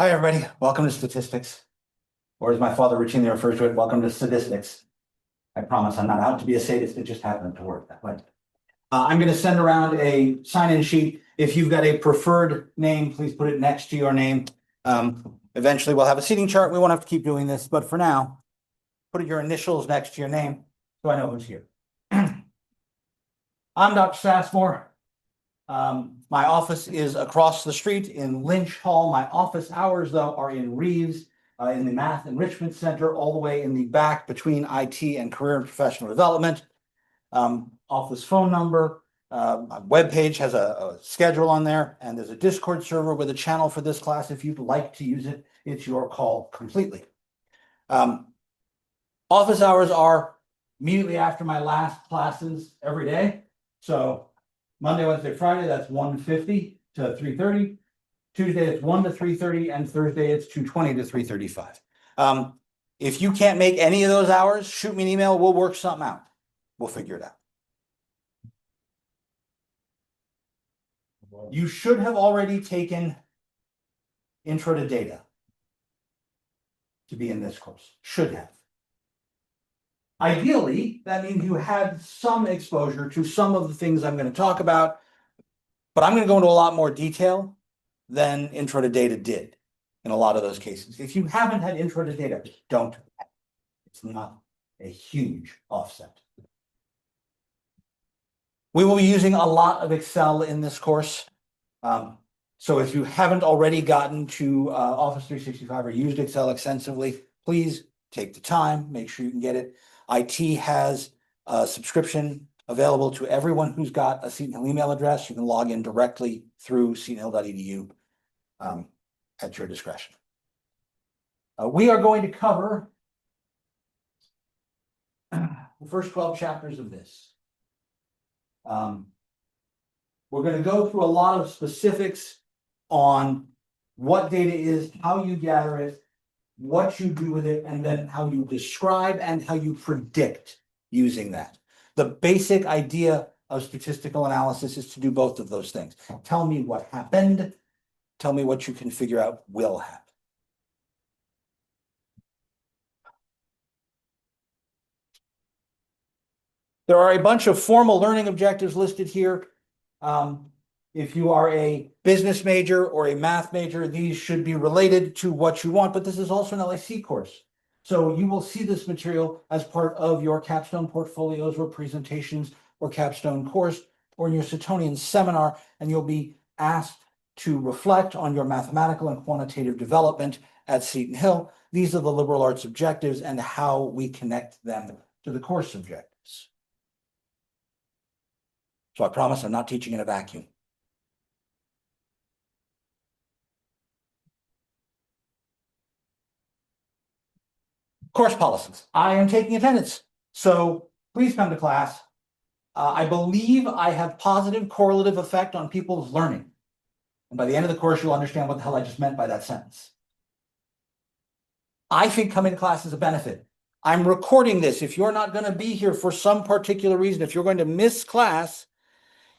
Hi, everybody. Welcome to statistics, or as my father routinely refers to it, welcome to statistics. I promise I'm not out to be a sadist. It just happened to work that way. I'm going to send around a sign-in sheet. If you've got a preferred name, please put it next to your name. Eventually, we'll have a seating chart. We won't have to keep doing this, but for now, put your initials next to your name so I know who's here. I'm Dr. Sassmore. My office is across the street in Lynch Hall. My office hours, though, are in Reeves, in the Math Enrichment Center, all the way in the back between IT and Career and Professional Development. Office phone number, my webpage has a schedule on there, and there's a Discord server with a channel for this class. If you'd like to use it, it's your call completely. Office hours are immediately after my last classes every day. So Monday, Wednesday, Friday, that's 1:50 to 3:30. Tuesday, it's 1 to 3:30, and Thursday, it's 2:20 to 3:35. If you can't make any of those hours, shoot me an email. We'll work something out. We'll figure it out. You should have already taken Intro to Data to be in this course. Should have. Ideally, that means you had some exposure to some of the things I'm going to talk about, but I'm going to go into a lot more detail than Intro to Data did in a lot of those cases. If you haven't had Intro to Data, don't. It's not a huge offset. We will be using a lot of Excel in this course. So if you haven't already gotten to Office 365 or used Excel extensively, please take the time, make sure you can get it. IT has a subscription available to everyone who's got a Seton Hill email address. You can log in directly through setonhill.edu at your discretion. We are going to cover the first 12 chapters of this. We're going to go through a lot of specifics on what data is, how you gather it, what you do with it, and then how you describe and how you predict using that. The basic idea of statistical analysis is to do both of those things. Tell me what happened. Tell me what you can figure out will happen. There are a bunch of formal learning objectives listed here. If you are a business major or a math major, these should be related to what you want, but this is also an LIC course. So you will see this material as part of your capstone portfolios or presentations or capstone course or in your Setonian seminar, and you'll be asked to reflect on your mathematical and quantitative development at Seton Hill. These are the liberal arts objectives and how we connect them to the course objectives. So I promise I'm not teaching in a vacuum. Course policies. I am taking attendance, so please come to class. I believe I have positive correlative effect on people's learning. And by the end of the course, you'll understand what the hell I just meant by that sentence. I think coming to class is a benefit. I'm recording this. If you're not going to be here for some particular reason, if you're going to miss class,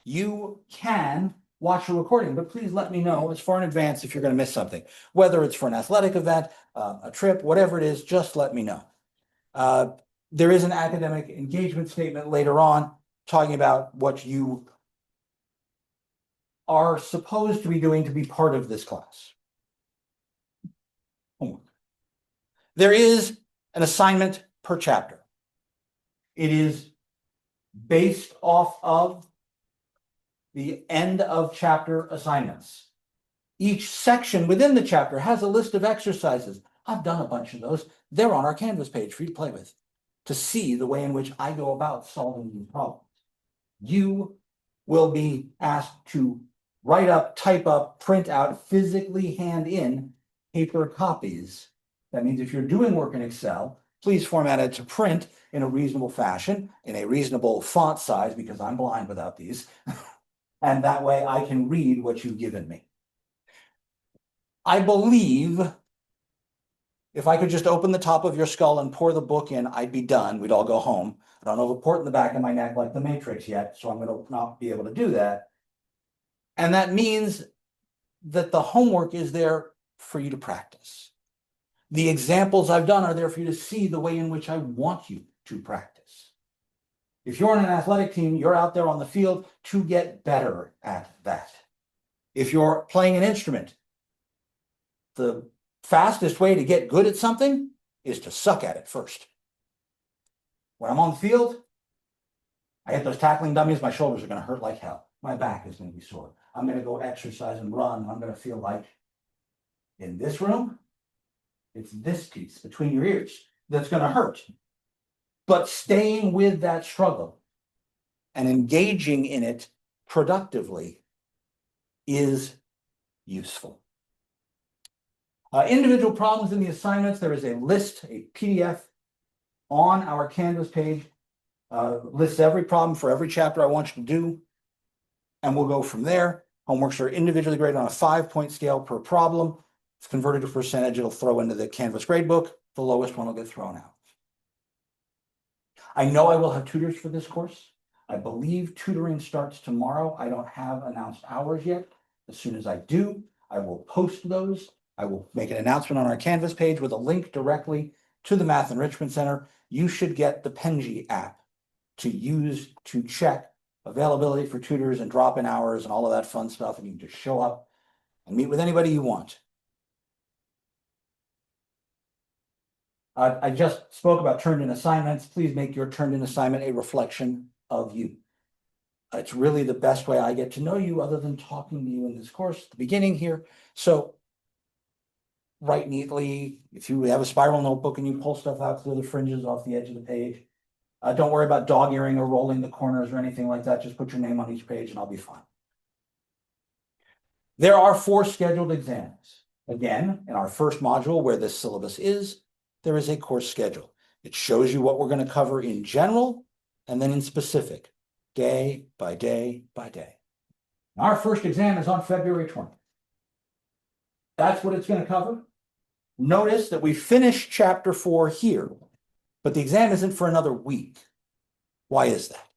you can watch a recording, but please let me know as far in advance if you're going to miss something, whether it's for an athletic event, a trip, whatever it is, just let me know. There is an academic engagement statement later on talking about what you are supposed to be doing to be part of this class. Homework. There is an assignment per chapter. It is based off of the end of chapter assignments. Each section within the chapter has a list of exercises. I've done a bunch of those. They're on our Canvas page for you to play with, to see the way in which I go about solving these problems. You will be asked to write up, type up, print out, physically hand in paper copies. That means if you're doing work in Excel, please format it to print in a reasonable fashion, in a reasonable font size, because I'm blind without these. And that way I can read what you've given me. I believe if I could just open the top of your skull and pour the book in, I'd be done. We'd all go home. I don't have a port in the back of my neck like the Matrix yet, so I'm going to not be able to do that. And that means that the homework is there for you to practice. The examples I've done are there for you to see the way in which I want you to practice. If you're on an athletic team, you're out there on the field to get better at that. If you're playing an instrument, the fastest way to get good at something is to suck at it first. When I'm on the field, I hit those tackling dummies, my shoulders are going to hurt like hell. My back is going to be sore. I'm going to go exercise and run. I'm going to feel like in this room, it's this piece between your ears that's going to hurt. But staying with that struggle and engaging in it productively is useful. Individual problems in the assignments, there is a list, a PDF on our Canvas page, lists every problem for every chapter I want you to do, and we'll go from there. Homeworks are individually graded on a 5-point scale per problem. It's converted to percentage, it'll throw into the Canvas gradebook. The lowest one will get thrown out. I know I will have tutors for this course. I believe tutoring starts tomorrow. I don't have announced hours yet. As soon as I do, I will post those. I will make an announcement on our Canvas page with a link directly to the Math Enrichment Center. You should get the Penji app to use to check availability for tutors and drop-in hours and all of that fun stuff. And you can just show up and meet with anybody you want. I just spoke about turned-in assignments. Please make your turned-in assignment a reflection of you. It's really the best way I get to know you other than talking to you in this course at the beginning here. So write neatly. If you have a spiral notebook and you pull stuff out through the fringes off the edge of the page, don't worry about dog-earing or rolling the corners or anything like that. Just put your name on each page and I'll be fine. There are 4 scheduled exams. Again, in our first module where this syllabus is, there is a course schedule. It shows you what we're going to cover in general and then in specific, day by day by day. Our first exam is on February 20th. That's what it's going to cover. Notice that we finished chapter 4 here, but the exam isn't for another week. Why is that?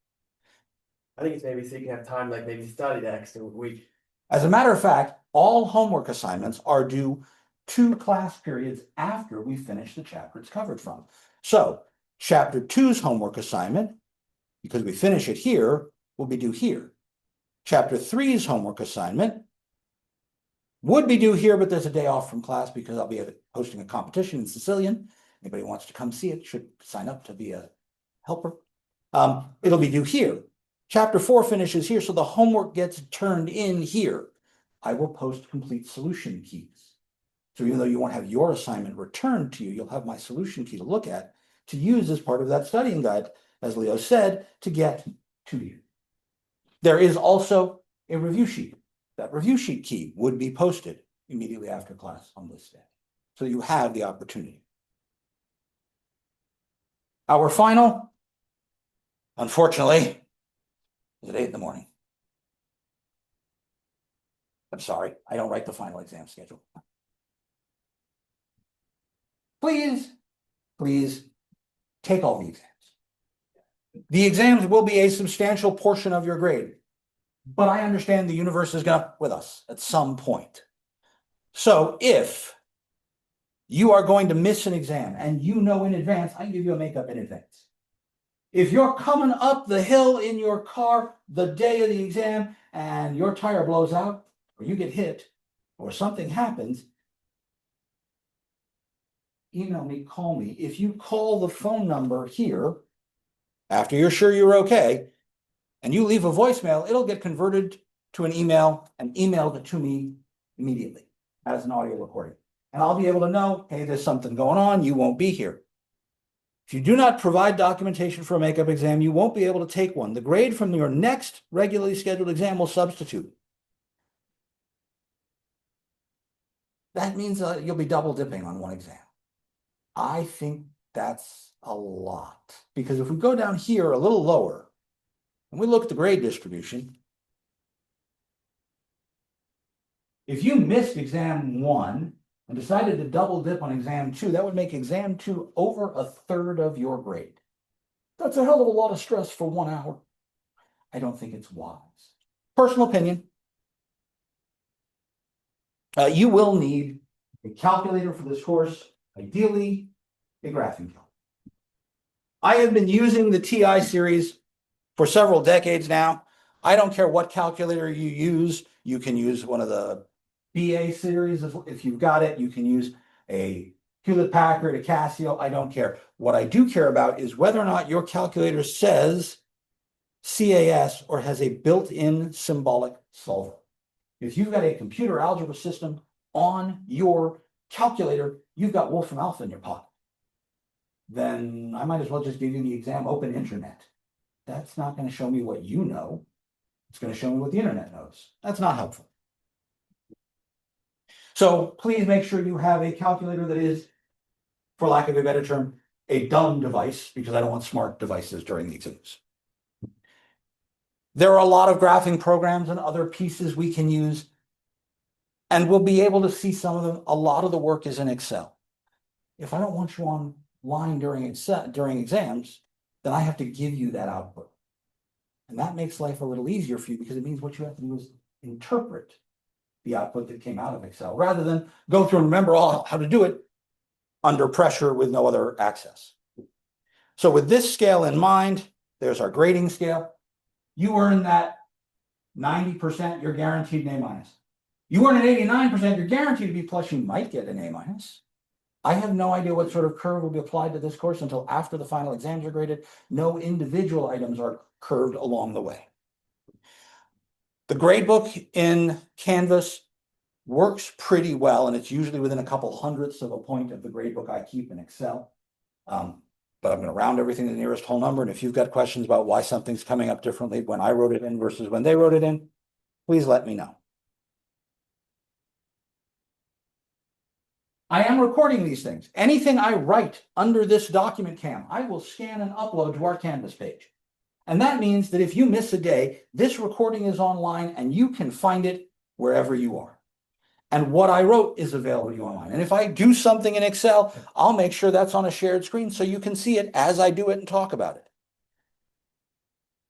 I think it's maybe so you can have time, like maybe study the extra week. As a matter of fact, all homework assignments are due 2 class periods after we finish the chapter it's covered from. So chapter 2's homework assignment, because we finish it here, will be due here. Chapter 3's homework assignment would be due here, but there's a day off from class because I'll be hosting a competition in Sicilian. Anybody wants to come see it should sign up to be a helper. It'll be due here. Chapter 4 finishes here, so the homework gets turned in here. I will post complete solution keys. So even though you won't have your assignment returned to you, you'll have my solution key to look at, to use as part of that studying guide, as Leo said, to get to you. There is also a review sheet. That review sheet key would be posted immediately after class on this day. So you have the opportunity. Our final, unfortunately, is at 8 in the morning. I'm sorry, I don't write the final exam schedule. Please take all the exams. The exams will be a substantial portion of your grade, but I understand the universe is going to with us at some point. So if you are going to miss an exam and you know in advance, I give you a makeup in advance. If you're coming up the hill in your car the day of the exam and your tire blows out or you get hit or something happens, email me, call me. If you call the phone number here, after you're sure you're okay, and you leave a voicemail, it'll get converted to an email and emailed to me immediately as an audio recording. And I'll be able to know, hey, there's something going on, you won't be here. If you do not provide documentation for a makeup exam, you won't be able to take one. The grade from your next regularly scheduled exam will substitute. That means you'll be double dipping on one exam. I think that's a lot, because if we go down here a little lower and we look at the grade distribution, if you missed exam 1 and decided to double dip on exam 2, that would make exam 2 over 1/3 of your grade. That's a hell of a lot of stress for 1 hour. I don't think it's wise. Personal opinion. You will need a calculator for this course, ideally a graphing calculator. I have been using the TI series for several decades now. I don't care what calculator you use. You can use one of the BA series if you've got it. You can use a Hewlett-Packard, a Casio. I don't care. What I do care about is whether or not your calculator says CAS or has a built-in symbolic solver. If you've got a computer algebra system on your calculator, you've got Wolfram Alpha in your pocket. Then I might as well just give you the exam open internet. That's not going to show me what you know. It's going to show me what the internet knows. That's not helpful. So please make sure you have a calculator that is, for lack of a better term, a dumb device, because I don't want smart devices during the exams. There are a lot of graphing programs and other pieces we can use, and we'll be able to see some of them. A lot of the work is in Excel. If I don't want you online during exams, then I have to give you that output. And that makes life a little easier for you because it means what you have to do is interpret the output that came out of Excel rather than go through and remember all how to do it under pressure with no other access. So with this scale in mind, there's our grading scale. You earn that 90%, you're guaranteed an A-. You earn an 89%, you're guaranteed to be plus, you might get an A-. I have no idea what sort of curve will be applied to this course until after the final exams are graded. No individual items are curved along the way. The gradebook in Canvas works pretty well, and it's usually within a couple hundredths of a point of the gradebook I keep in Excel. But I'm going to round everything to the nearest whole number. And if you've got questions about why something's coming up differently when I wrote it in versus when they wrote it in, please let me know. I am recording these things. Anything I write under this document cam, I will scan and upload to our Canvas page. And that means that if you miss a day, this recording is online and you can find it wherever you are. And what I wrote is available to you online. And if I do something in Excel, I'll make sure that's on a shared screen so you can see it as I do it and talk about it.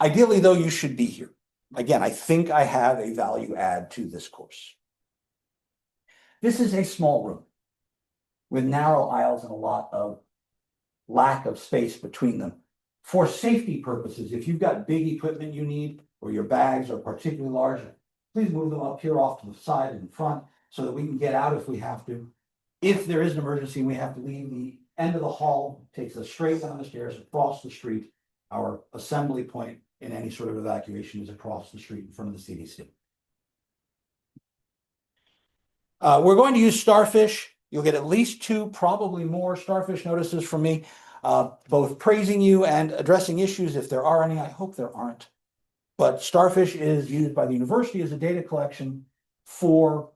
Ideally, though, you should be here. Again, I think I have a value add to this course. This is a small room with narrow aisles and a lot of lack of space between them. For safety purposes, if you've got big equipment you need, or your bags are particularly large, please move them up here off to the side and in front so that we can get out if we have to. If there is an emergency and we have to leave, the end of the hall takes us straight down the stairs, across the street. Our assembly point in any sort of evacuation is across the street in front of the CDC. We're going to use Starfish. You'll get at least 2, probably more Starfish notices from me, both praising you and addressing issues if there are any. I hope there aren't. But Starfish is used by the university as a data collection for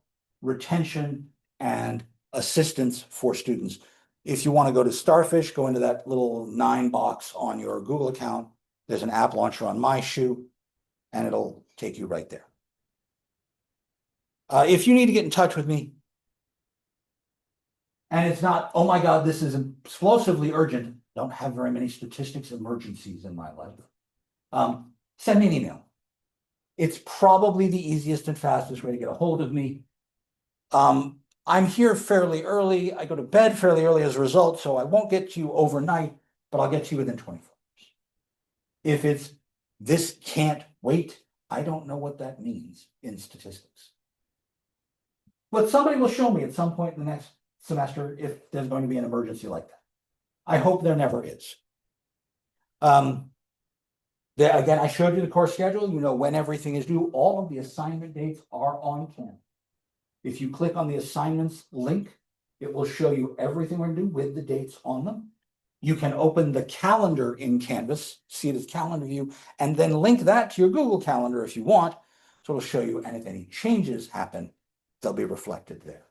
retention and assistance for students. If you want to go to Starfish, go into that little 9 box on your Google account. There's an app launcher on my shoe, and it'll take you right there. If you need to get in touch with me, and it's not, oh my God, this is explosively urgent. Don't have very many statistics emergencies in my life. Send me an email. It's probably the easiest and fastest way to get a hold of me. I'm here fairly early. I go to bed fairly early as a result, so I won't get to you overnight, but I'll get to you within 24 hours. If it's this can't wait, I don't know what that means in statistics. But somebody will show me at some point in the next semester if there's going to be an emergency like that. I hope there never is. Again, I showed you the course schedule. You know when everything is due. All of the assignment dates are on Canvas. If you click on the assignments link, it will show you everything we're going to do with the dates on them. You can open the calendar in Canvas, see it as calendar view, and then link that to your Google Calendar if you want. So it'll show you, and if any changes happen, they'll be reflected there.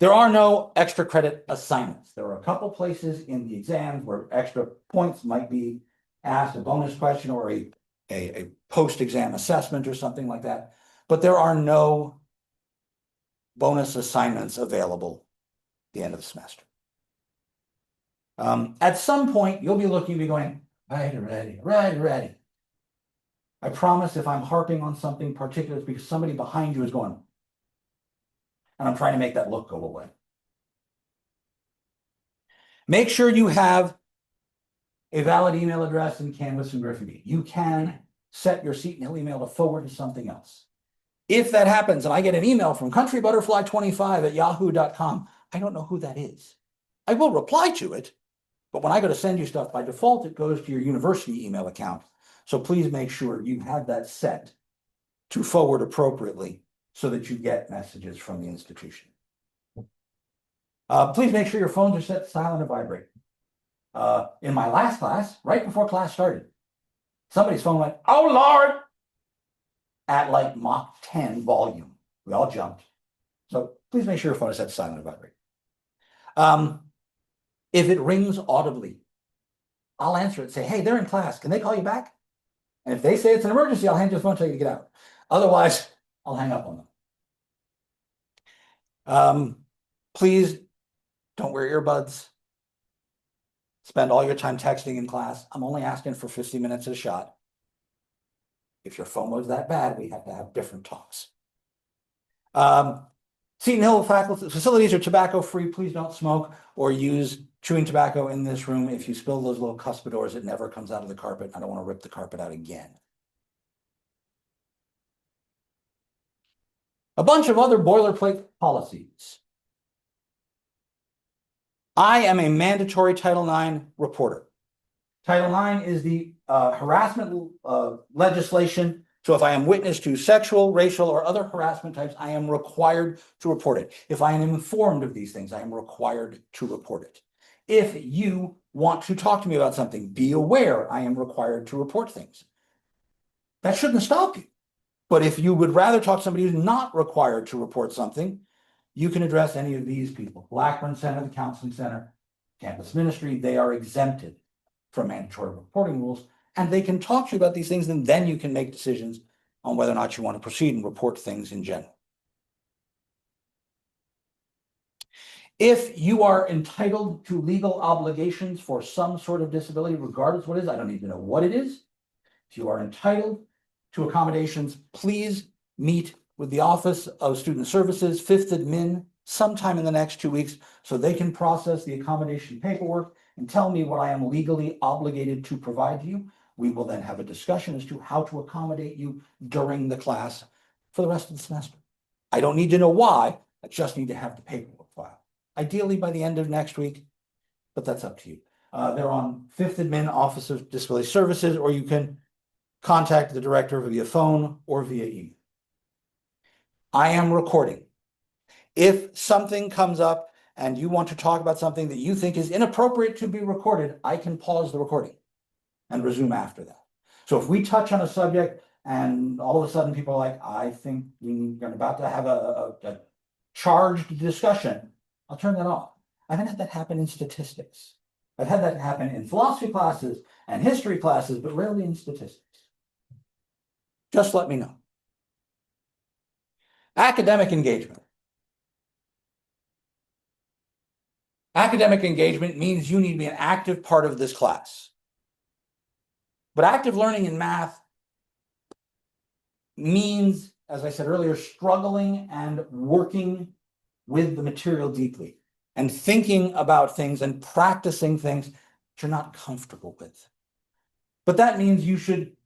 There are no extra credit assignments. There are a couple places in the exams where extra points might be asked, a bonus question or a post-exam assessment or something like that. But there are no bonus assignments available at the end of the semester. At some point, you'll be looking, be going, right. I promise if I'm harping on something particular, it's because somebody behind you is going, and I'm trying to make that look go away. Make sure you have a valid email address in Canvas and Griffin. You can set your Seton Hill email to forward to something else. If that happens and I get an email from countrybutterfly25@yahoo.com, I don't know who that is. I will reply to it, but when I go to send you stuff, by default, it goes to your university email account. So please make sure you have that set to forward appropriately so that you get messages from the institution. Please make sure your phones are set to silent and vibrate. In my last class, right before class started, somebody's phone went, "Oh Lord," at like Mach 10 volume. We all jumped. So please make sure your phone is set to silent and vibrate. If it rings audibly, I'll answer it and say, "Hey, they're in class. Can they call you back?" And if they say it's an emergency, I'll hand you the phone until you get out. Otherwise, I'll hang up on them. Please don't wear earbuds. Spend all your time texting in class. I'm only asking for 50 minutes at a shot. If your phone was that bad, we have to have different talks. Seton Hill faculty facilities are tobacco-free. Please don't smoke or use chewing tobacco in this room. If you spill those little cuspidors, it never comes out of the carpet. I don't want to rip the carpet out again. A bunch of other boilerplate policies. I am a mandatory Title IX reporter. Title IX is the harassment legislation. So if I am witness to sexual, racial, or other harassment types, I am required to report it. If I am informed of these things, I am required to report it. If you want to talk to me about something, be aware I am required to report things. That shouldn't stop you. But if you would rather talk to somebody who's not required to report something, you can address any of these people. Blackburn Center, the Counseling Center, Campus Ministry, they are exempted from mandatory reporting rules, and they can talk to you about these things, and then you can make decisions on whether or not you want to proceed and report things in general. If you are entitled to legal obligations for some sort of disability, regardless of what it is, I don't need to know what it is. If you are entitled to accommodations, please meet with the Office of Student Services, 5th Admin, sometime in the next 2 weeks so they can process the accommodation paperwork and tell me what I am legally obligated to provide you. We will then have a discussion as to how to accommodate you during the class for the rest of the semester. I don't need to know why, I just need to have the paperwork filed. Ideally by the end of next week, but that's up to you. They're on 5th Admin, Office of Disability Services, or you can contact the director via phone or via email. I am recording. If something comes up and you want to talk about something that you think is inappropriate to be recorded, I can pause the recording and resume after that. So if we touch on a subject and all of a sudden people are like, I think we're about to have a charged discussion, I'll turn that off. I haven't had that happen in statistics. I've had that happen in philosophy classes and history classes, but rarely in statistics. Just let me know. Academic engagement. Academic engagement means you need to be an active part of this class. But active learning in math means, as I said earlier, struggling and working with the material deeply and thinking about things and practicing things that you're not comfortable with. But that means you should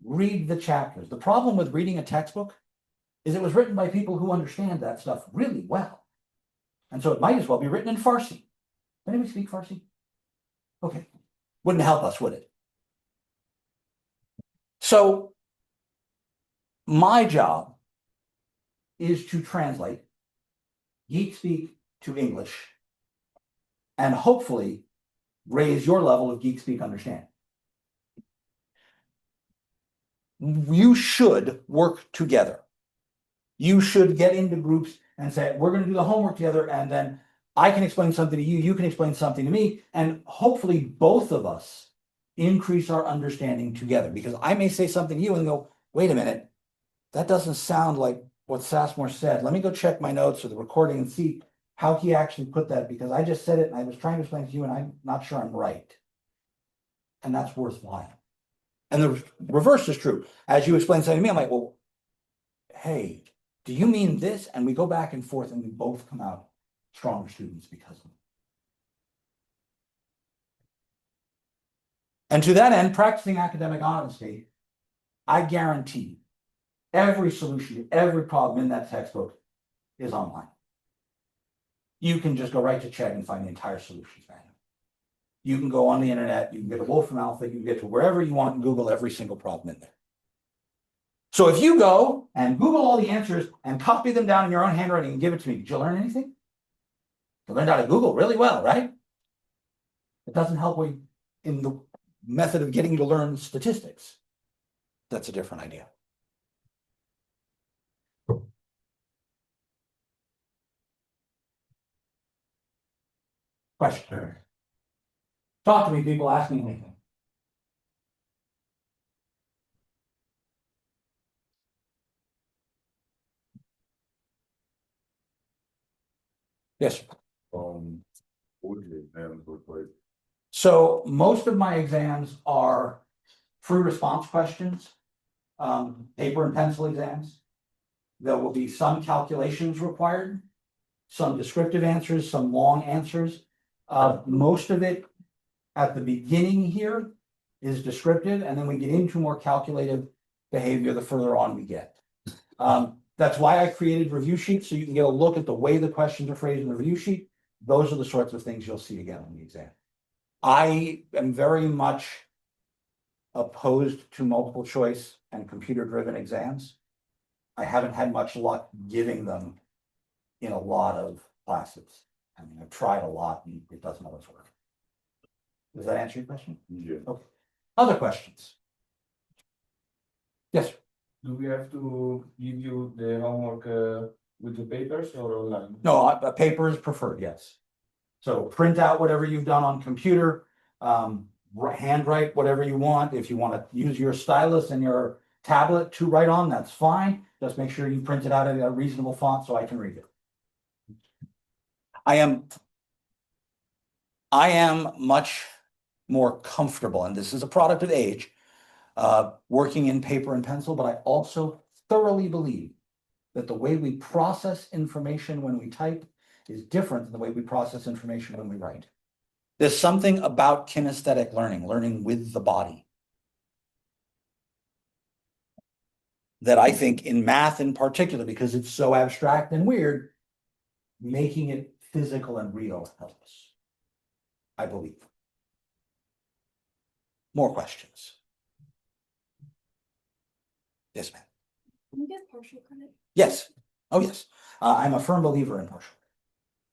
read the chapters. The problem with reading a textbook is it was written by people who understand that stuff really well. And so it might as well be written in Farsi. Anybody speak Farsi? Okay. Wouldn't help us, would it? So my job is to translate geek speak to English and hopefully raise your level of geek speak understanding. You should work together. You should get into groups and say, we're going to do the homework together, and then I can explain something to you, you can explain something to me, and hopefully both of us increase our understanding together. Because I may say something to you and go, wait a minute, that doesn't sound like what Sassmore said. Let me go check my notes or the recording and see how he actually put that, because I just said it and I was trying to explain it to you and I'm not sure I'm right. And that's worthwhile. And the reverse is true. As you explain something to me, I'm like, well, hey, do you mean this? And we go back and forth and we both come out stronger students because of it. And to that end, practicing academic honesty, I guarantee every solution to every problem in that textbook is online. You can just go right to Chegg and find the entire solutions manual. You can go on the internet, you can get a Wolfram Alpha, you can get to wherever you want and Google every single problem in there. So if you go and Google all the answers and copy them down in your own handwriting and give it to me, did you learn anything? You learned how to Google really well, right? It doesn't help you in the method of getting you to learn statistics. That's a different idea. Question. Talk to me, people, ask me anything. Yes. What would the exams look like? So most of my exams are free response questions, paper and pencil exams. There will be some calculations required, some descriptive answers, some long answers. Most of it at the beginning here is descriptive, and then we get into more calculative behavior the further on we get. That's why I created review sheets, so you can get a look at the way the questions are phrased in the review sheet. Those are the sorts of things you'll see again on the exam. I am very much opposed to multiple choice and computer-driven exams. I haven't had much luck giving them in a lot of classes. I mean, I've tried a lot and it doesn't always work. Does that answer your question? Yeah. Okay. Other questions? Yes. Do we have to give you the homework with the papers or online? No, paper is preferred, yes. So print out whatever you've done on computer, handwrite whatever you want. If you want to use your stylus and your tablet to write on, that's fine. Just make sure you print it out in a reasonable font so I can read it. I am much more comfortable, and this is a product of age, working in paper and pencil, but I also thoroughly believe that the way we process information when we type is different than the way we process information when we write. There's something about kinesthetic learning with the body, that I think in math in particular, because it's so abstract and weird, making it physical and real helps, I believe. More questions? Yes, ma'am. Can you get partial credit? Yes. Oh, yes. I'm a firm believer in partial.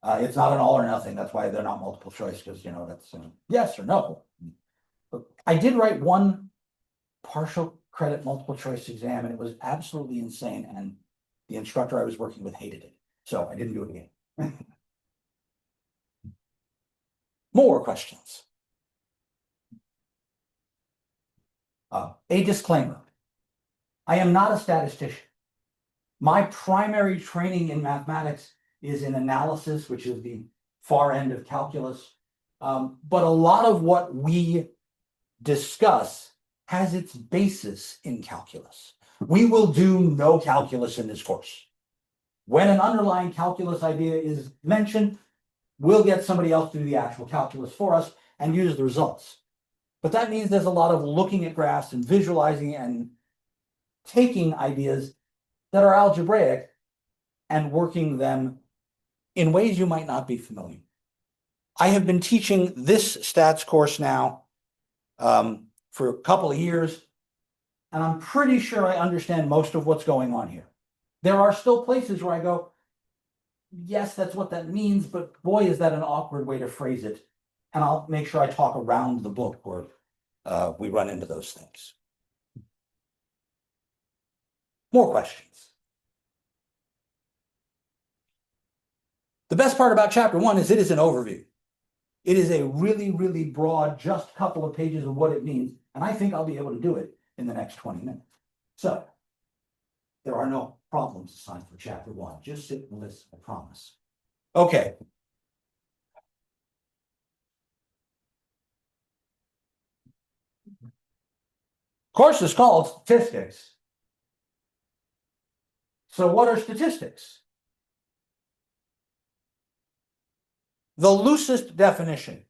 It's not an all or nothing. That's why they're not multiple choice, because that's yes or no. But I did write one partial credit multiple choice exam, and it was absolutely insane. And the instructor I was working with hated it, so I didn't do it again. More questions? A disclaimer. I am not a statistician. My primary training in mathematics is in analysis, which is the far end of calculus. But a lot of what we discuss has its basis in calculus. We will do no calculus in this course. When an underlying calculus idea is mentioned, we'll get somebody else to do the actual calculus for us and use the results. But that means there's a lot of looking at graphs and visualizing and taking ideas that are algebraic and working them in ways you might not be familiar. I have been teaching this stats course now for a couple of years, and I'm pretty sure I understand most of what's going on here. There are still places where I go, yes, that's what that means, but boy, is that an awkward way to phrase it. And I'll make sure I talk around the book where we run into those things. More questions? The best part about chapter 1 is it is an overview. It is a really, really broad, just couple of pages of what it means. And I think I'll be able to do it in the next 20 minutes. So there are no problems assigned for chapter 1. Just sit and listen, I promise. Okay. Course is called statistics. So what are statistics? The loosest definition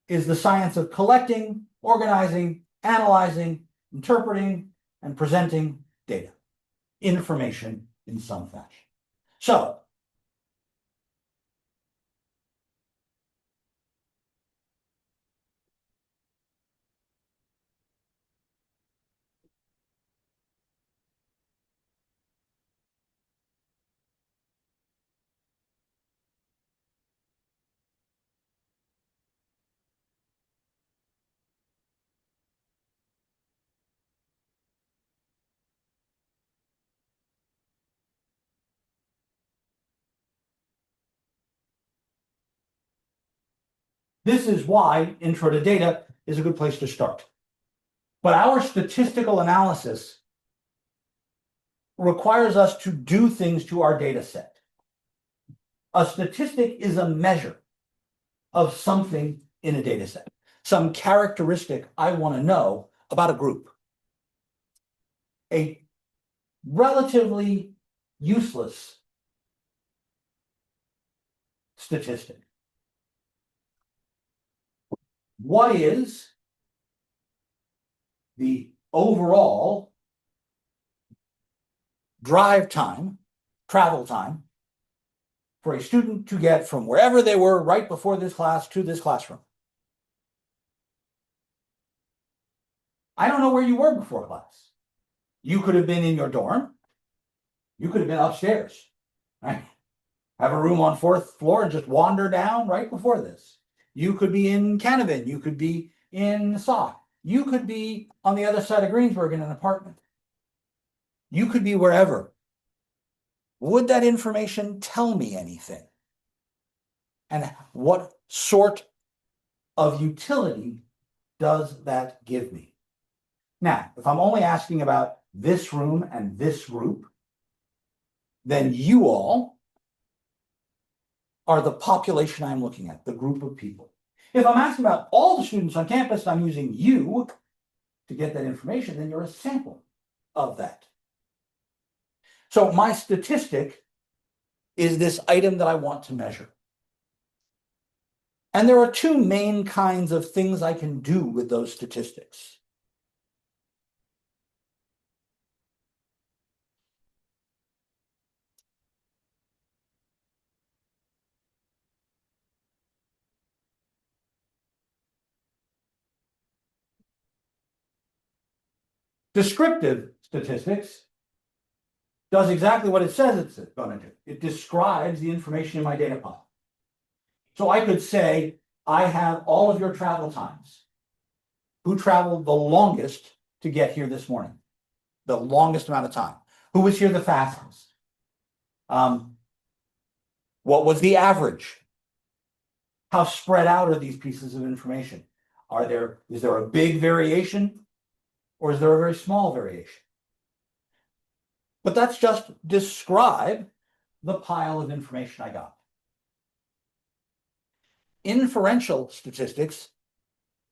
is the science of collecting, organizing, analyzing, interpreting, and presenting data, information in some fashion. So, this is why Intro to Data is a good place to start. But our statistical analysis requires us to do things to our data set. A statistic is a measure of something in a data set, some characteristic I want to know about a group. A relatively useless statistic. What is the overall drive time, travel time, for a student to get from wherever they were right before this class to this classroom? I don't know where you were before class. You could have been in your dorm. You could have been upstairs, right? Have a room on 4th floor and just wander down right before this. You could be in Canevin. You could be in Sauk. You could be on the other side of Greensburg in an apartment. You could be wherever. Would that information tell me anything? And what sort of utility does that give me? Now, if I'm only asking about this room and this group, then you all are the population I'm looking at, the group of people. If I'm asking about all the students on campus, I'm using you to get that information, then you're a sample of that. So my statistic is this item that I want to measure. And there are two main kinds of things I can do with those statistics. Descriptive statistics does exactly what it says it's going to do. It describes the information in my data pile. So I could say, I have all of your travel times. Who traveled the longest to get here this morning? The longest amount of time. Who was here the fastest? What was the average? How spread out are these pieces of information? Is there a big variation or is there a very small variation? But that's just describe the pile of information I got. Inferential statistics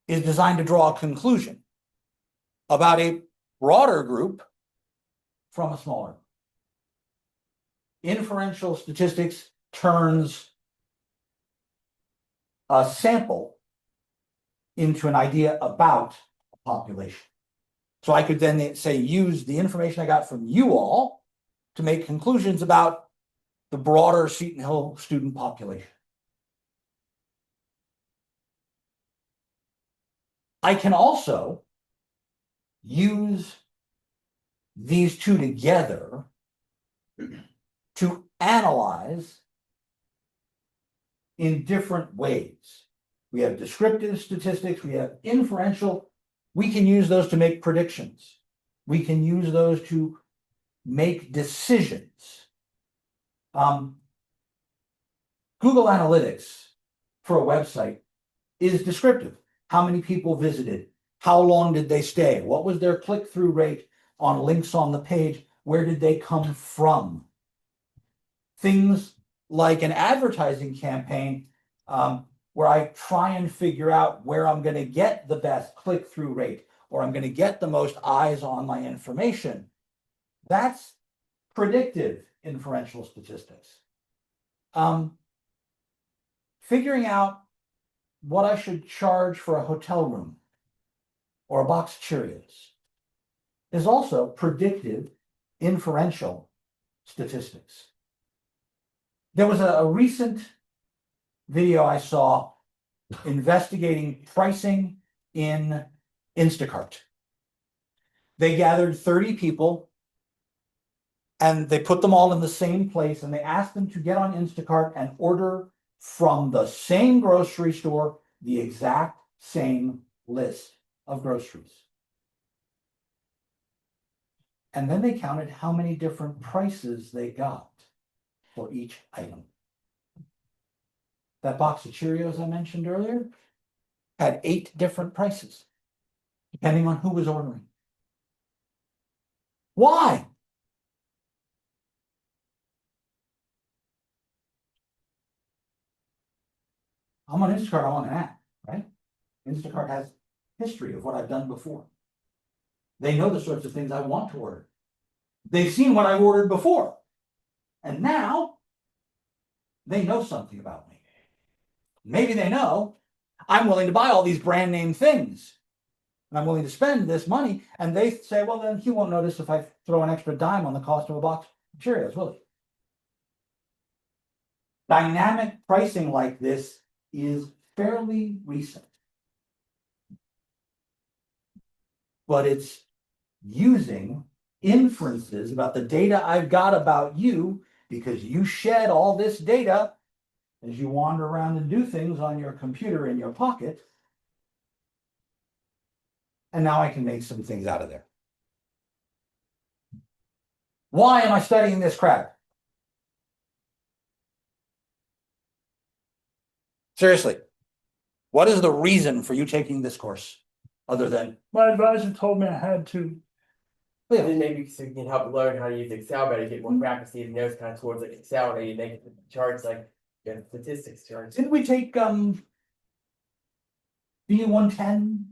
is designed to draw a conclusion about a broader group from a smaller. Inferential statistics turns a sample into an idea about a population. So I could then say, use the information I got from you all to make conclusions about the broader Seton Hill student population. I can also use these two together to analyze in different ways. We have descriptive statistics, we have inferential. We can use those to make predictions. We can use those to make decisions. Google Analytics for a website is descriptive. How many people visited? How long did they stay? What was their click-through rate on links on the page? Where did they come from? Things like an advertising campaign where I try and figure out where I'm going to get the best click-through rate or I'm going to get the most eyes on my information. That's predictive inferential statistics. Figuring out what I should charge for a hotel room or a box of Cheerios is also predictive inferential statistics. There was a recent video I saw investigating pricing in Instacart. They gathered 30 people and they put them all in the same place and they asked them to get on Instacart and order from the same grocery store the exact same list of groceries. And then they counted how many different prices they got for each item. That box of Cheerios I mentioned earlier had 8 different prices, depending on who was ordering. Why? I'm on Instacart, I want an app, right? Instacart has history of what I've done before. They know the sorts of things I want to order. They've seen what I've ordered before. And now they know something about me. Maybe they know I'm willing to buy all these brand name things. And I'm willing to spend this money. And they say, well, then he won't notice if I throw an extra dime on the cost of a box of Cheerios, will he? Dynamic pricing like this is fairly recent. But it's using inferences about the data I've got about you because you shed all this data as you wander around and do things on your computer in your pocket. And now I can make some things out of there. Why am I studying this crap? Seriously, what is the reason for you taking this course? Other than my advisor told me I had to. And then maybe so you can help learn how to use Excel better, get more practice, even knows kind of towards like Excel, and you make it charts like statistics charts. Didn't we take B110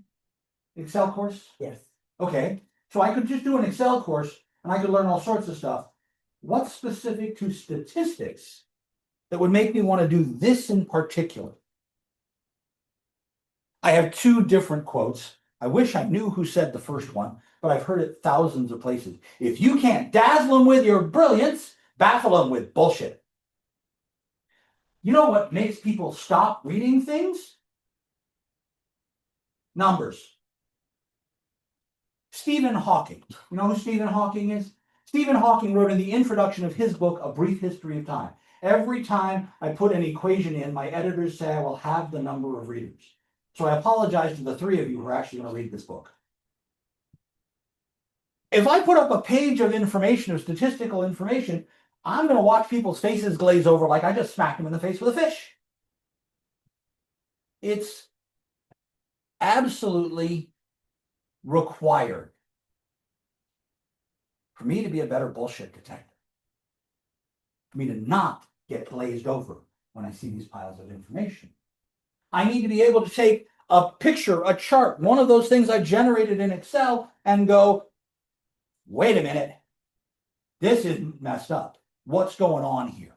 Excel course? Yes. Okay, so I could just do an Excel course and I could learn all sorts of stuff. What's specific to statistics that would make me want to do this in particular? I have 2 different quotes. I wish I knew who said the first one, but I've heard it thousands of places. If you can't dazzle them with your brilliance, baffle them with bullshit. You know what makes people stop reading things? Numbers. Stephen Hawking. You know who Stephen Hawking is? Stephen Hawking wrote in the introduction of his book, A Brief History of Time. Every time I put an equation in, my editors say I will have the number of readers. So I apologize to the 3 of you who are actually going to read this book. If I put up a page of information, of statistical information, I'm going to watch people's faces glaze over like I just smacked them in the face with a fish. It's absolutely required for me to be a better bullshit detector. For me to not get glazed over when I see these piles of information. I need to be able to take a picture, a chart, one of those things I generated in Excel and go, wait a minute, this isn't messed up. What's going on here?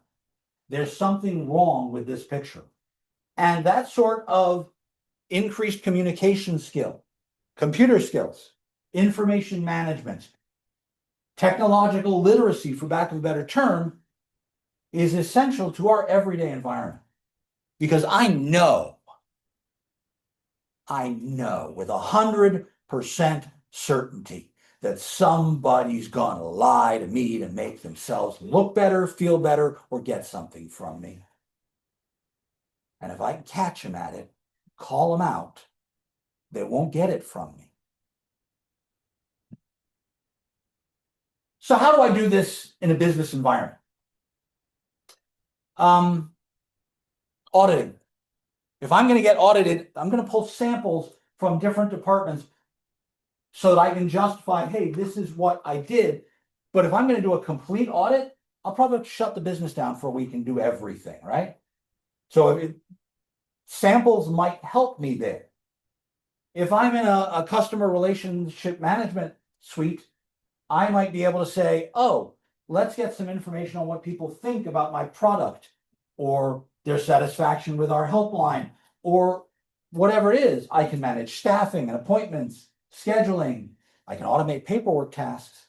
There's something wrong with this picture. And that sort of increased communication skill, computer skills, information management, technological literacy, for lack of a better term, is essential to our everyday environment. Because I know with 100% certainty that somebody's gonna lie to me to make themselves look better, feel better, or get something from me. And if I can catch them at it, call them out, they won't get it from me. So how do I do this in a business environment? Auditing. If I'm going to get audited, I'm going to pull samples from different departments so that I can justify, hey, this is what I did. But if I'm going to do a complete audit, I'll probably shut the business down for a week and do everything, right? So samples might help me there. If I'm in a customer relationship management suite, I might be able to say, oh, let's get some information on what people think about my product or their satisfaction with our helpline or whatever it is. I can manage staffing and appointments, scheduling. I can automate paperwork tasks.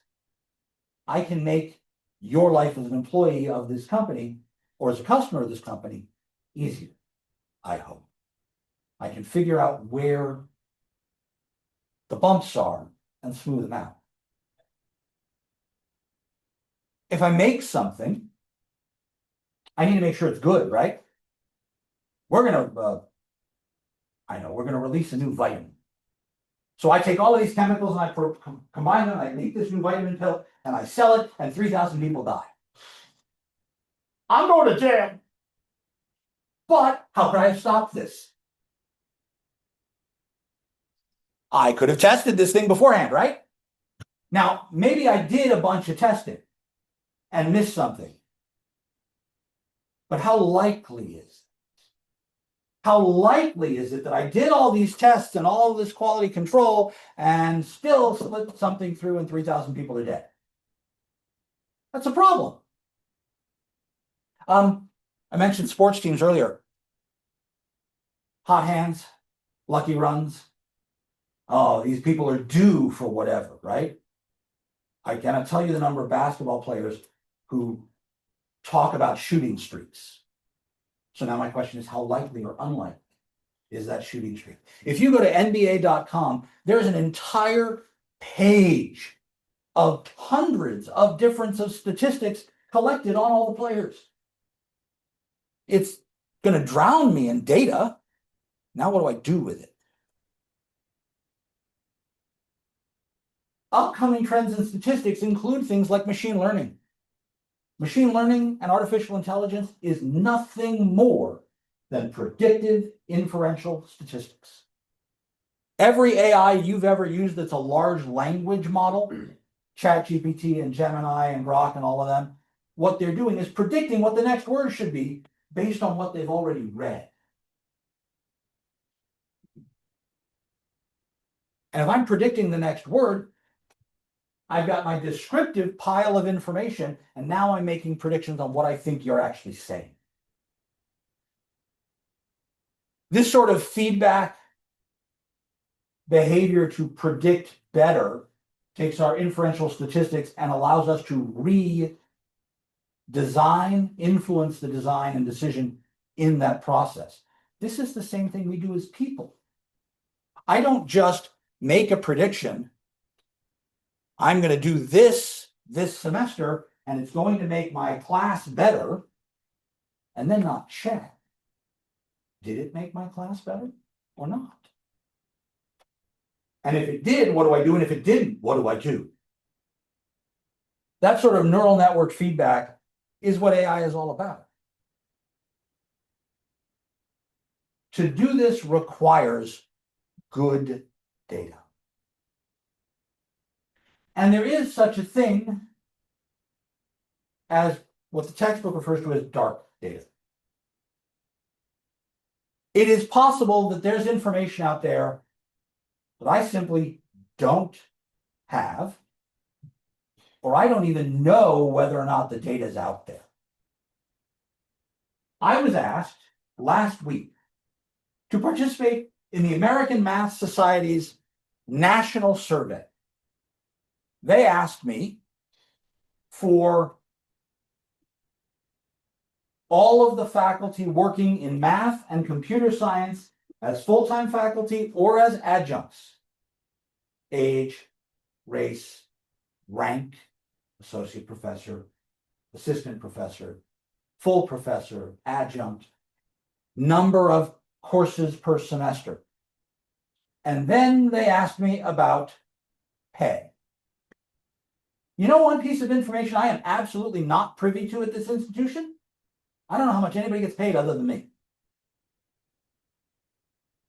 I can make your life as an employee of this company or as a customer of this company easier, I hope. I can figure out where the bumps are and smooth them out. If I make something, I need to make sure it's good, right? We're gonna release a new vitamin. So I take all of these chemicals and I combine them, and I make this new vitamin pill, and I sell it, and 3,000 people die. I'm going to jail. But how could I have stopped this? I could have tested this thing beforehand, right? Now, maybe I did a bunch of testing and missed something. But how likely is it? How likely is it that I did all these tests and all this quality control and still slipped something through and 3,000 people are dead? That's a problem. I mentioned sports teams earlier. Hot hands, lucky runs. Oh, these people are due for whatever, right? I cannot tell you the number of basketball players who talk about shooting streaks. So now my question is, how likely or unlikely is that shooting streak? If you go to NBA.com, there's an entire page of hundreds of different statistics collected on all the players. It's going to drown me in data. Now what do I do with it? Upcoming trends in statistics include things like machine learning. Machine learning and artificial intelligence is nothing more than predictive inferential statistics. Every AI you've ever used that's a large language model, ChatGPT and Gemini and Grok and all of them, what they're doing is predicting what the next word should be based on what they've already read. And if I'm predicting the next word, I've got my descriptive pile of information, and now I'm making predictions on what I think you're actually saying. This sort of feedback behavior to predict better takes our inferential statistics and allows us to redesign, influence the design and decision in that process. This is the same thing we do as people. I don't just make a prediction. I'm going to do this semester, and it's going to make my class better, and then not check. Did it make my class better or not? And if it did, what do I do? And if it didn't, what do I do? That sort of neural network feedback is what AI is all about. To do this requires good data. And there is such a thing as what the textbook refers to as dark data. It is possible that there's information out there that I simply don't have, or I don't even know whether or not the data is out there. I was asked last week to participate in the American Math Society's national survey. They asked me for all of the faculty working in math and computer science as full-time faculty or as adjuncts. Age, race, rank, associate professor, assistant professor, full professor, adjunct, number of courses per semester. And then they asked me about pay. You know one piece of information I am absolutely not privy to at this institution? I don't know how much anybody gets paid other than me.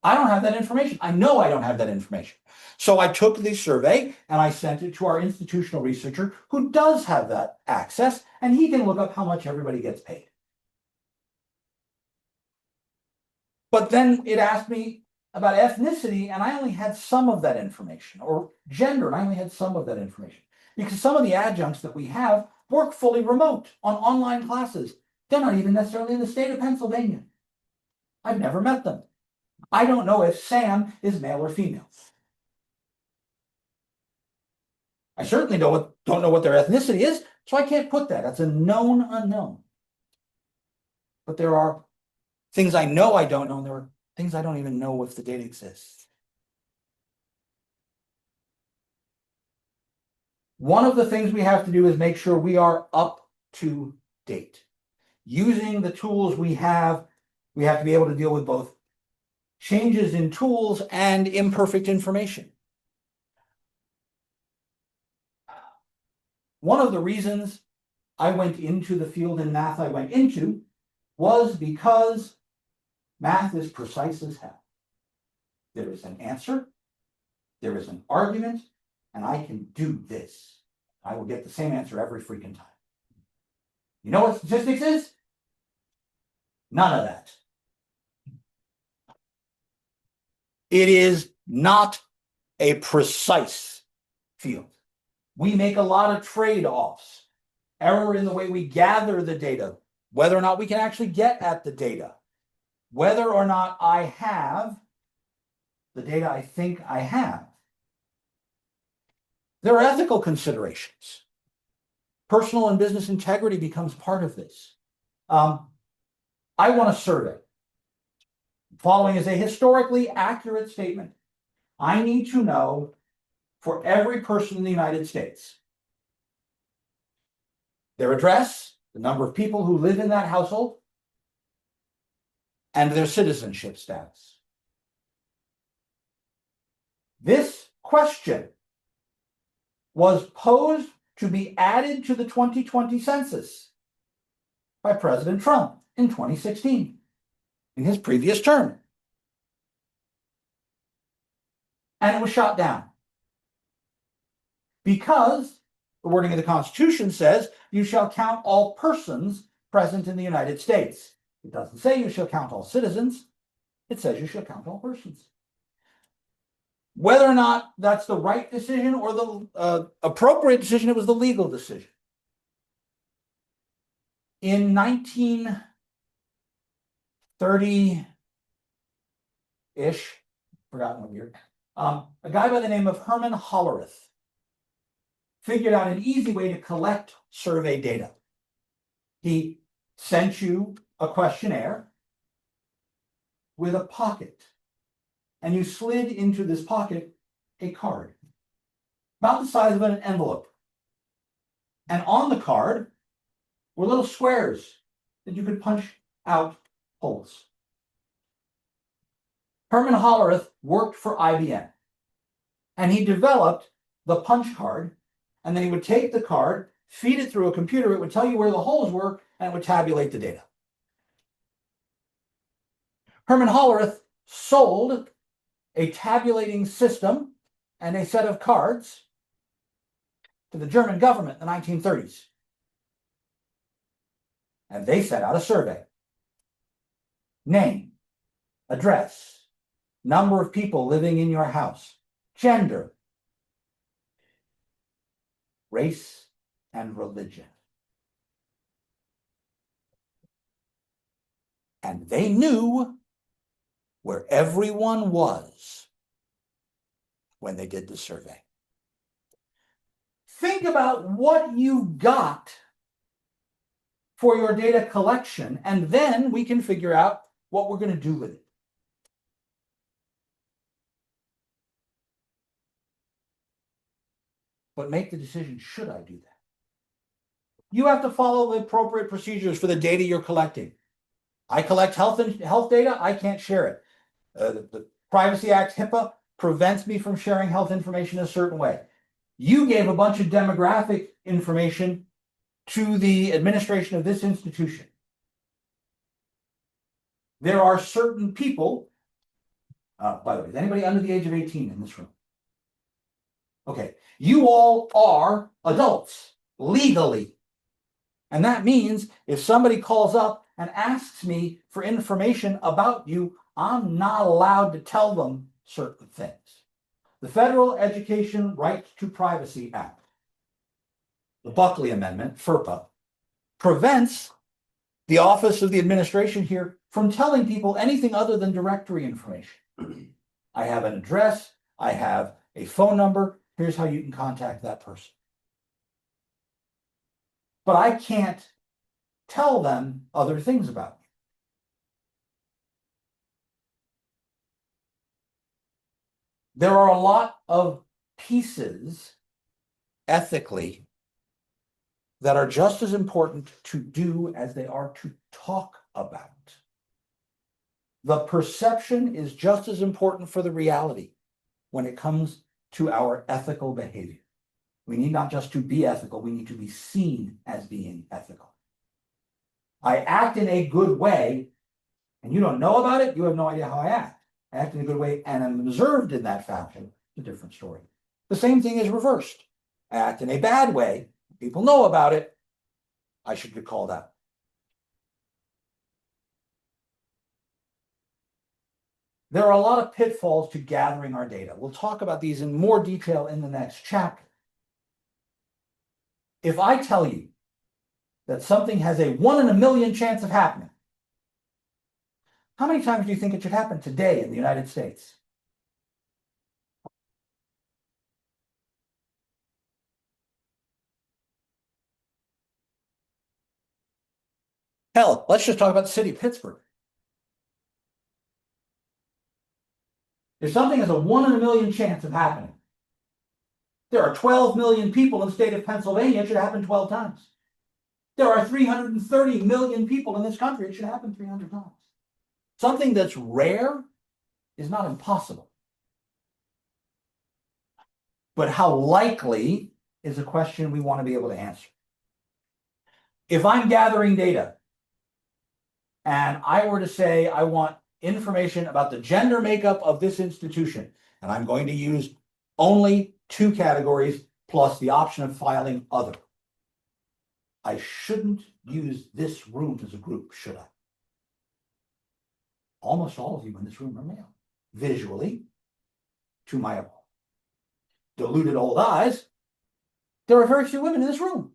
I don't have that information. I know I don't have that information. So I took the survey and I sent it to our institutional researcher who does have that access, and he can look up how much everybody gets paid. But then it asked me about ethnicity and I only had some of that information, or gender and I only had some of that information. Because some of the adjuncts that we have work fully remote on online classes. They're not even necessarily in the state of Pennsylvania. I've never met them. I don't know if Sam is male or female. I certainly don't know what their ethnicity is, so I can't put that. That's a known unknown. But there are things I know I don't know, and there are things I don't even know if the data exists. One of the things we have to do is make sure we are up to date. Using the tools we have to be able to deal with both changes in tools and imperfect information. One of the reasons I went into the field in math I went into was because math is precise as hell. There is an answer, there is an argument, and I can do this. I will get the same answer every freaking time. You know what statistics is? None of that. It is not a precise field. We make a lot of trade-offs. Error in the way we gather the data, whether or not we can actually get at the data, whether or not I have the data I think I have. There are ethical considerations. Personal and business integrity becomes part of this. I want a survey. Following is a historically accurate statement. I need to know for every person in the United States their address, the number of people who live in that household, and their citizenship status. This question was posed to be added to the 2020 census by President Trump in 2016, in his previous term. And it was shot down. Because the wording of the Constitution says, you shall count all persons present in the United States. It doesn't say you shall count all citizens. It says you shall count all persons. Whether or not that's the right decision or the appropriate decision, it was the legal decision. In 1930-ish, forgotten what year, a guy by the name of Herman Hollerith figured out an easy way to collect survey data. He sent you a questionnaire with a pocket, and you slid into this pocket a card, about the size of an envelope. And on the card were little squares that you could punch out holes. Herman Hollerith worked for IBM, and he developed the punch card, and then he would take the card, feed it through a computer, it would tell you where the holes were, and it would tabulate the data. Herman Hollerith sold a tabulating system and a set of cards to the German government in the 1930s. And they set out a survey. Name, address, number of people living in your house, gender, race, and religion. And they knew where everyone was when they did the survey. Think about what you got for your data collection, and then we can figure out what we're going to do with it. But make the decision, should I do that? You have to follow the appropriate procedures for the data you're collecting. I collect health data, I can't share it. The Privacy Act, HIPAA, prevents me from sharing health information a certain way. You gave a bunch of demographic information to the administration of this institution. There are certain people, by the way, is anybody under the age of 18 in this room? Okay, you all are adults, legally. And that means if somebody calls up and asks me for information about you, I'm not allowed to tell them certain things. The Federal Education Right to Privacy Act, the Buckley Amendment, FERPA, prevents the Office of the Administration here from telling people anything other than directory information. I have an address, I have a phone number, here's how you can contact that person. But I can't tell them other things about me. There are a lot of pieces ethically that are just as important to do as they are to talk about. The perception is just as important for the reality when it comes to our ethical behavior. We need not just to be ethical, we need to be seen as being ethical. I act in a good way, and you don't know about it, you have no idea how I act. I act in a good way and am observed in that fashion, it's a different story. The same thing is reversed. I act in a bad way, people know about it, I should get called out. There are a lot of pitfalls to gathering our data. We'll talk about these in more detail in the next chapter. If I tell you that something has a 1 in a million chance of happening, how many times do you think it should happen today in the United States? Hell, let's just talk about the city of Pittsburgh. If something has a 1 in a million chance of happening, there are 12 million people in the state of Pennsylvania, it should happen 12 times. There are 330 million people in this country, it should happen 300 times. Something that's rare is not impossible. But how likely is a question we want to be able to answer. If I'm gathering data and I were to say I want information about the gender makeup of this institution, and I'm going to use only 2 categories plus the option of filing other, I shouldn't use this room as a group, should I? Almost all of you in this room are male. Visually, to my deluded old eyes, there are very few women in this room.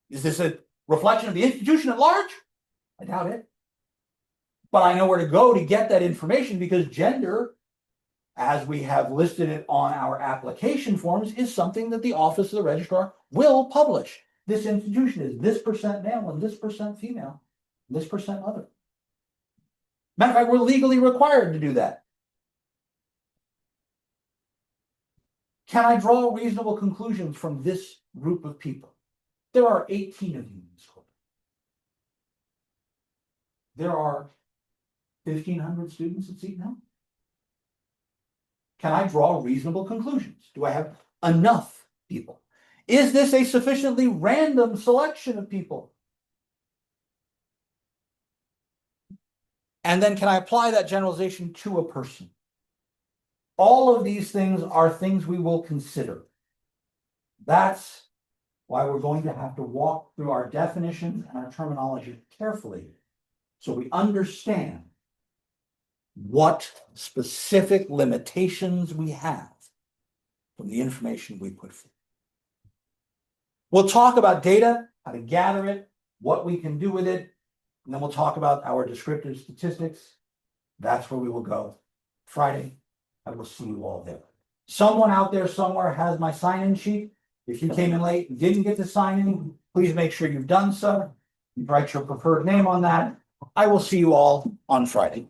Is this a reflection of the institution at large? I doubt it. But I know where to go to get that information because gender, as we have listed it on our application forms, is something that the Office of the Registrar will publish. This institution is this percent male and this percent female, this percent other. Matter of fact, we're legally required to do that. Can I draw reasonable conclusions from this group of people? There are 18 of you in this group. There are 1,500 students at Seton Hill. Can I draw reasonable conclusions? Do I have enough people? Is this a sufficiently random selection of people? And then can I apply that generalization to a person? All of these things are things we will consider. That's why we're going to have to walk through our definitions and our terminology carefully so we understand what specific limitations we have from the information we put forth. We'll talk about data, how to gather it, what we can do with it, and then we'll talk about our descriptive statistics. That's where we will go Friday. I will see you all there. Someone out there somewhere has my sign-in sheet. If you came in late and didn't get to sign in, please make sure you've done so. You write your preferred name on that. I will see you all on Friday.